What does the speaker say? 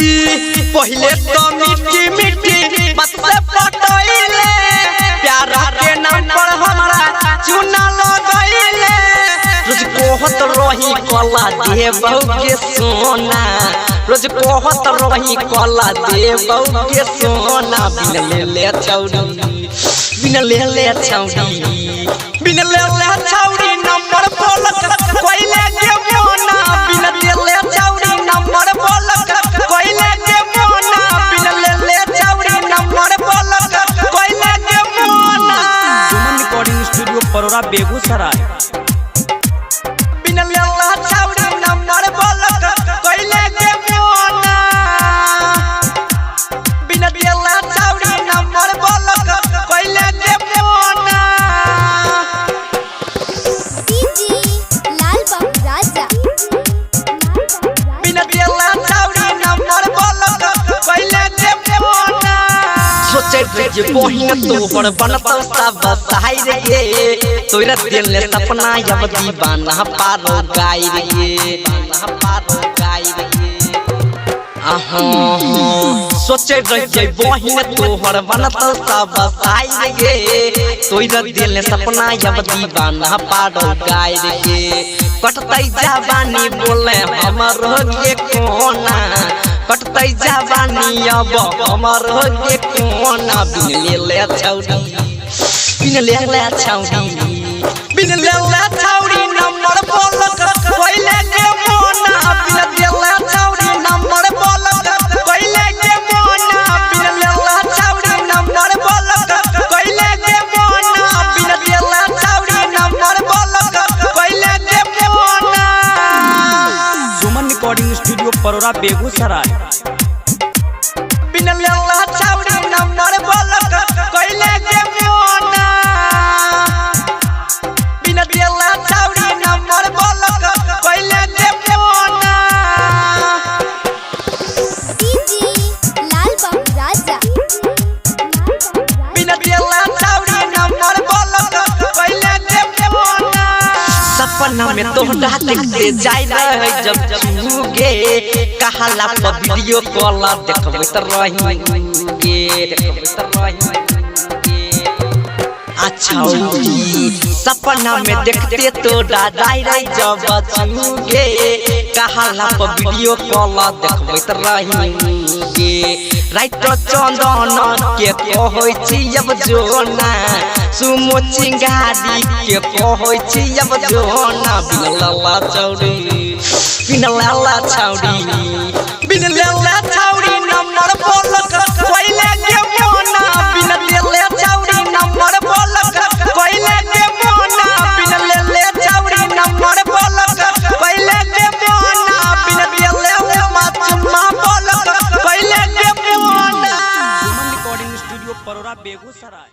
पहले तो मीठी मीठी बात से पटैले प्यार के नाम पर हमरा चूना लगैले रोज कहत रही कला दे बहु के सोना रोज कहत रही कला दे बहु के सोना बिन ले ले छौड़ी बिन ले ले छौड़ी बिन ले ले छौड़ी नंबर बोलक कोइले के मोना बिन ले ले छौड़ी नंबर बोलक कोइले के मोना बिन ले ले छौड़ी नंबर बोलक कोइले के मोना सुमन रिकॉर्डिंग स्टूडियो परोरा बेगूसराय बिन ले ले छौड़ी नंबर बोलक कोइले के मोना बिन ले ले छौड़ी नंबर बोलक कोइले के मोना जे बहिन तोहर बनत सब सहाय रे तोरा दिल ले सपना अब दीवाना पारो गाय रे पारो गाय रे सोचे जे बहिन तोहर बनत सब सहाय रे तोरा दिल ले सपना अब दीवाना पारो गाय रे कटतै जवानी बोले हमर के कोना कटतै जवानी अब हमर के कोना बिन ले ले छौड़ी बिन ले ले छौड़ी बिन ले ले छौड़ी नंबर बोलक कोइले के मोना बिन ले ले छौड़ी नंबर बोलक कोइले के मोना बिन ले ले छौड़ी नंबर बोलक कोइले के मोना बिन ले ले छौड़ी नंबर बोलक कोइले के मोना सुमन रिकॉर्डिंग स्टूडियो परोरा बेगूसराय बिन ले ले छौड़ी नंबर बोलक कोइले के मोना बिन ले ले छौड़ी नंबर बोलक कोइले के मोना बिन ले ले छौड़ी नंबर बोलक कोइले के मोना सपना में तोहरा देखते जाय रहे जब छूगे कहला पर वीडियो कॉल देखबे त रही अच्छा सपना में देखते तो दादाई रे जब छूगे कहला पर वीडियो कॉल देखबे त रही राइटर चंदन के कहै छी अब जोना सुमो चिंगारी के कहै छी अब जोना बिन लला छौड़ी बिन लला छौड़ी बिन लला छौड़ी नंबर बोलक कोइले के मोना बिन ले छौड़ी नंबर बोलक कोइले के मोना बिन ले छौड़ी नंबर बोलक कोइले के मोना बिन ले माचमा बोलक कोइले के मोना सुमन रिकॉर्डिंग स्टूडियो परोरा बेगूसराय।